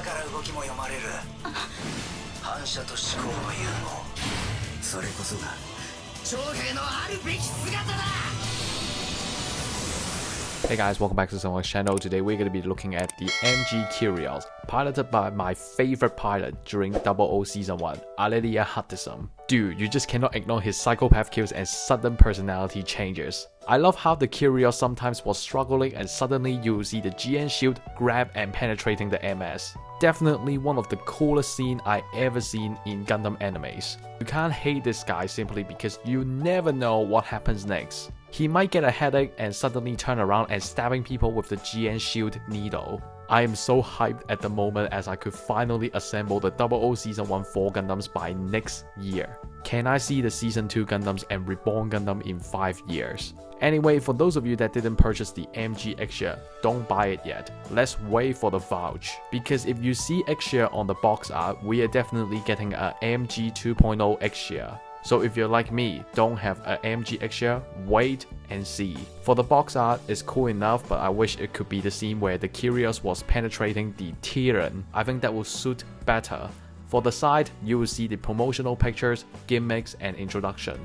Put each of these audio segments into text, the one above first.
から動きも読まれる。反射と思考の融合。それこそが長兵のあるべき姿だ。Hey guys, welcome back to Zethythonix channel. Today we're going to be looking at the Gundam Kyrios, piloted by my favorite pilot during 00 Season 1, Allelujah Haptism. Dude, you just cannot ignore his psychopath kills and sudden personality changes. I love how the Kyrios sometimes was struggling and suddenly you will see the GN shield grab and penetrating the MS. Definitely one of the coolest scenes I ever seen in Gundam animes. You can't hate this guy simply because you never know what happens next. He might get a headache and suddenly turn around and stabbing people with the GN shield needle. I am so hyped at the moment as I could finally assemble the 00 Season 1 4 Gundams by next year. Can I see the Season 2 Gundams and Reborn Gundam in 5 years? Anyway, for those of you that didn't purchase the MG extra, don't buy it yet. Let's wait for the vouch. Because if you see extra on the box art, we are definitely getting a MG 2.0 extra. So if you're like me, don't have a MG extra, wait and see. For the box art, it's cool enough, but I wish it could be the scene where the Kyrios was penetrating the Tyran. I think that will suit better. For the side, you will see the promotional pictures, gimmicks, and introduction.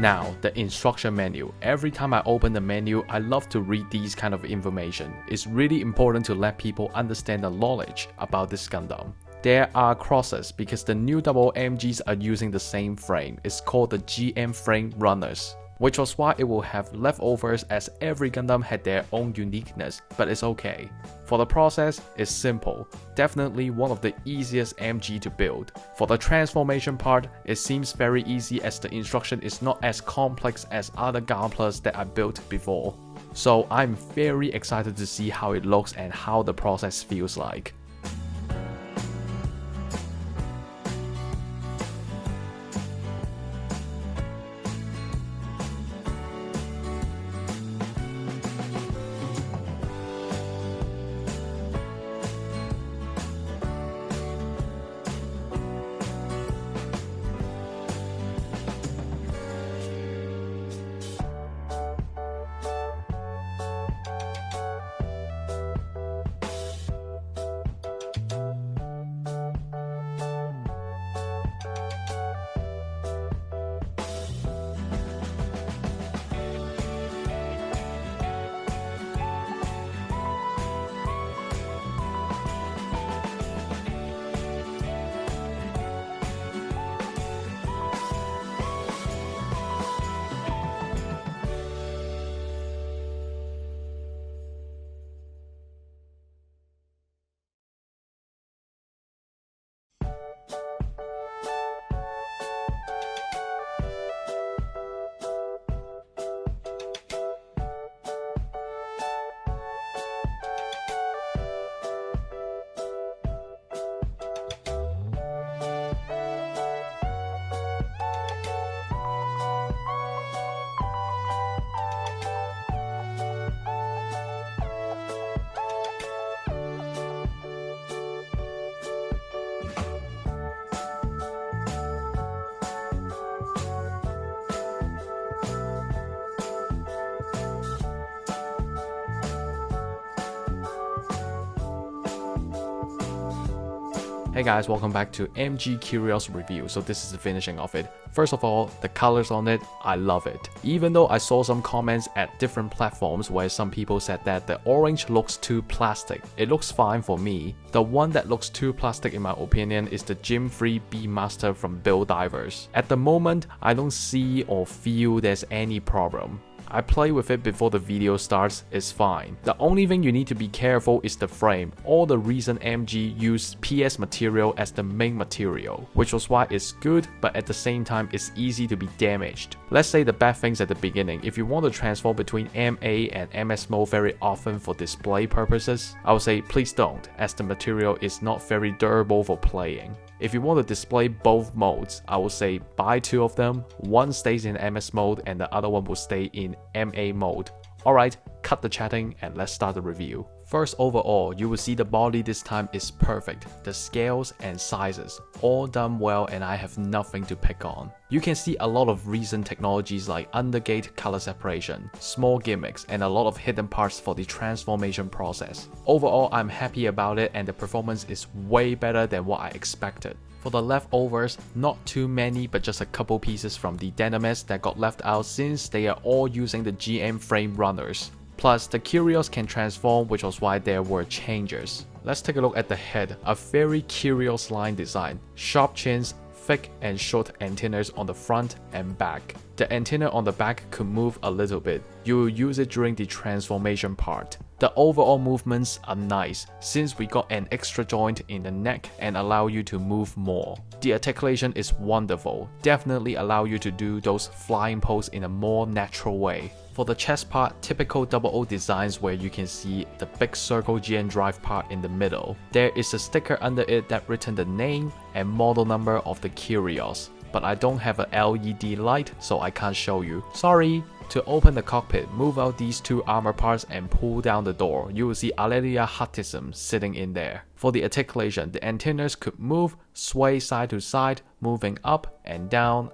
Now, the instruction menu. Every time I open the menu, I love to read these kind of information. It's really important to let people understand the knowledge about this Gundam. There are crosses because the new double MGs are using the same frame. It's called the GM frame runners, which was why it will have leftovers as every Gundam had their own uniqueness, but it's okay. For the process, it's simple, definitely one of the easiest MG to build. For the transformation part, it seems very easy as the instruction is not as complex as other Gunplas that I built before. So I'm very excited to see how it looks and how the process feels like. Hey guys, welcome back to MG Kyrios review. So this is the finishing of it. First of all, the colors on it, I love it. Even though I saw some comments at different platforms where some people said that the orange looks too plastic, it looks fine for me. The one that looks too plastic in my opinion is the Gym Free Beastmaster from Build Divers. At the moment, I don't see or feel there's any problem. I play with it before the video starts, it's fine. The only thing you need to be careful is the frame. All the recent MG use PS material as the main material, which was why it's good, but at the same time it's easy to be damaged. Let's say the bad things at the beginning. If you want to transform between MA and MS mode very often for display purposes, I would say please don't, as the material is not very durable for playing. If you want to display both modes, I would say buy two of them. One stays in MS mode and the other one will stay in MA mode. Alright, cut the chatting and let's start the review. First, overall, you will see the body this time is perfect. The scales and sizes, all done well, and I have nothing to pick on. You can see a lot of recent technologies like undergate color separation, small gimmicks, and a lot of hidden parts for the transformation process. Overall, I'm happy about it, and the performance is way better than what I expected. For the leftovers, not too many, but just a couple pieces from the Dynamis that got left out since they are all using the GM frame runners. Plus, the Kyrios can transform, which was why there were changes. Let's take a look at the head, a very Kyrios line design, sharp chins, thick and short antennas on the front and back. The antenna on the back could move a little bit. You will use it during the transformation part. The overall movements are nice since we got an extra joint in the neck and allow you to move more. The articulation is wonderful, definitely allow you to do those flying poses in a more natural way. For the chest part, typical 00 designs where you can see the big circle GN drive part in the middle. There is a sticker under it that written the name and model number of the Kyrios, but I don't have a LED light so I can't show you. Sorry! To open the cockpit, move out these two armor parts and pull down the door. You will see Allelujah Haptism sitting in there. For the articulation, the antennas could move, sway side to side, moving up and down,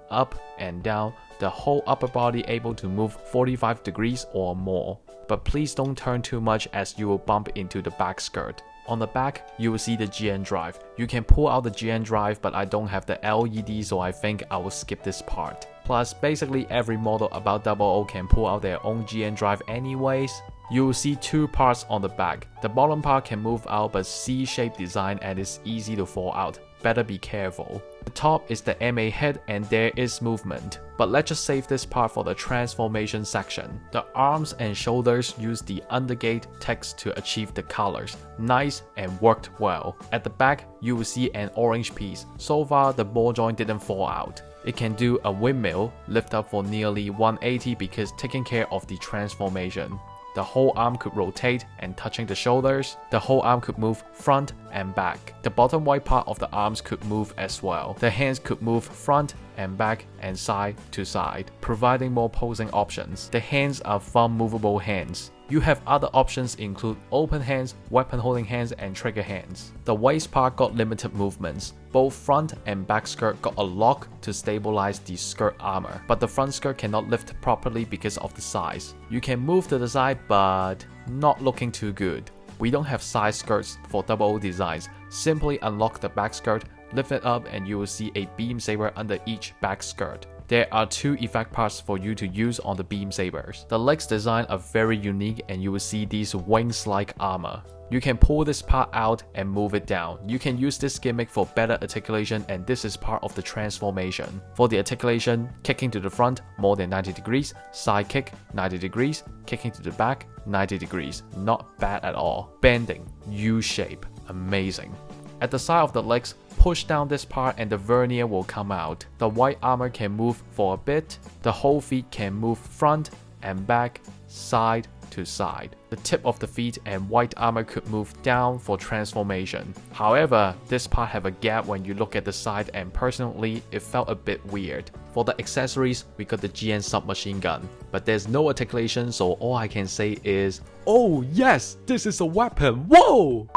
the whole upper body able to move 45 degrees or more. But please don't turn too much as you will bump into the back skirt. On the back, you will see the GN drive. You can pull out the GN drive, but I don't have the LED, so I think I will skip this part. Plus, basically every model about 00 can pull out their own GN drive anyways. You will see two parts on the back. The bottom part can move out but C-shaped design and is easy to fall out. Better be careful. The top is the MA head and there is movement. But let's just save this part for the transformation section. The arms and shoulders use the undergate text to achieve the colors. Nice and worked well. At the back, you will see an orange piece. So far, the ball joint didn't fall out. It can do a windmill, lift up for nearly 180 because taking care of the transformation. The whole arm could rotate and touching the shoulders. The whole arm could move front and back. The bottom white part of the arms could move as well. The hands could move front and back and side to side, providing more posing options. The hands are thumb movable hands. You have other options include open hands, weapon holding hands, and trigger hands. The waist part got limited movements. Both front and back skirt got a lock to stabilize the skirt armor, but the front skirt cannot lift properly because of the size. You can move to the side, but not looking too good. We don't have side skirts for 00 designs. Simply unlock the back skirt, lift it up, and you will see a beam saber under each back skirt. There are two effect parts for you to use on the beam sabers. The legs design are very unique and you will see these wings-like armor. You can pull this part out and move it down. You can use this gimmick for better articulation and this is part of the transformation. For the articulation, kicking to the front more than 90 degrees, side kick 90 degrees, kicking to the back 90 degrees. Not bad at all. Bending, U-shape, amazing. At the side of the legs, push down this part and the vernier will come out. The white armor can move for a bit. The whole feet can move front and back, side to side. The tip of the feet and white armor could move down for transformation. However, this part have a gap when you look at the side and personally, it felt a bit weird. For the accessories, we got the GN submachine gun, but there's no articulation, so all I can say is, oh yes, this is a weapon, whoa!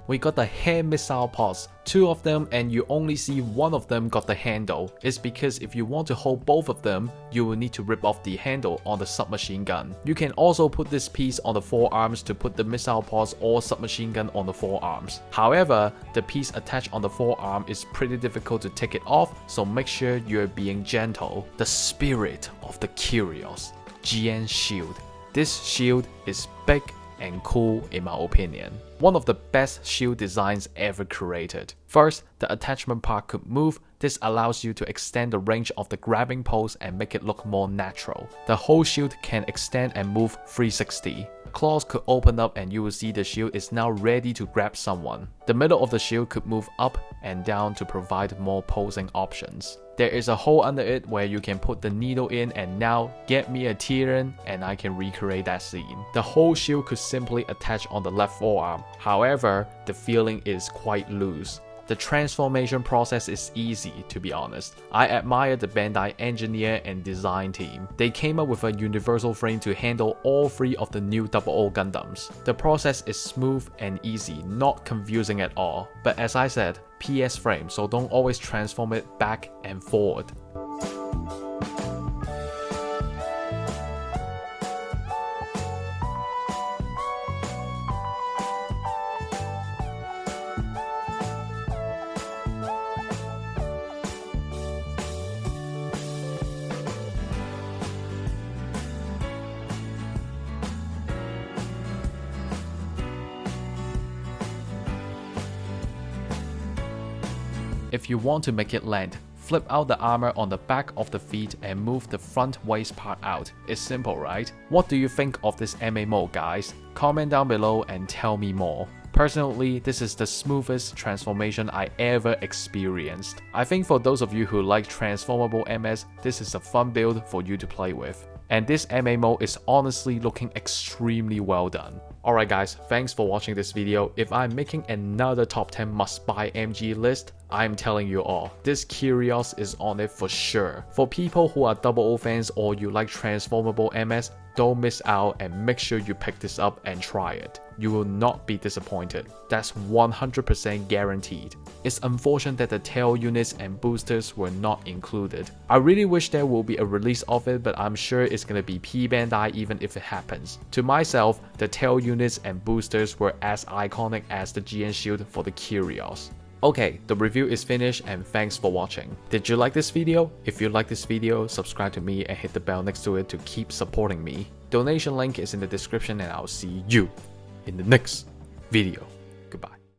We got the hand missile pods, two of them, and you only see one of them got the handle. It's because if you want to hold both of them, you will need to rip off the handle on the submachine gun. You can also put this piece on the forearms to put the missile pods or submachine gun on the forearms. However, the piece attached on the forearm is pretty difficult to take it off, so make sure you're being gentle. The spirit of the Kyrios, GN shield. This shield is big and cool in my opinion. One of the best shield designs ever created. First, the attachment part could move. This allows you to extend the range of the grabbing pose and make it look more natural. The whole shield can extend and move 360. Claws could open up and you will see the shield is now ready to grab someone. The middle of the shield could move up and down to provide more posing options. There is a hole under it where you can put the needle in and now get me a Tyrian and I can recreate that scene. The whole shield could simply attach on the left forearm. However, the feeling is quite loose. The transformation process is easy, to be honest. I admire the Bandai engineer and design team. They came up with a universal frame to handle all 3 of the new 00 Gundams. The process is smooth and easy, not confusing at all. But as I said, PS frame, so don't always transform it back and forward. If you want to make it land, flip out the armor on the back of the feet and move the front waist part out. It's simple, right? What do you think of this MA mode, guys? Comment down below and tell me more. Personally, this is the smoothest transformation I ever experienced. I think for those of you who like transformable MS, this is a fun build for you to play with. And this MA mode is honestly looking extremely well done. Alright guys, thanks for watching this video. If I'm making another top 10 must buy MG list, I'm telling you all, this Kyrios is on it for sure. For people who are 00 fans or you like transformable MS, don't miss out and make sure you pick this up and try it. You will not be disappointed. That's 100% guaranteed. It's unfortunate that the tail units and boosters were not included. I really wish there will be a release of it, but I'm sure it's gonna be P Bandai even if it happens. To myself, the tail units and boosters were as iconic as the GN shield for the Kyrios. Okay, the review is finished and thanks for watching. Did you like this video? If you like this video, subscribe to me and hit the bell next to it to keep supporting me. Donation link is in the description and I'll see you in the next video.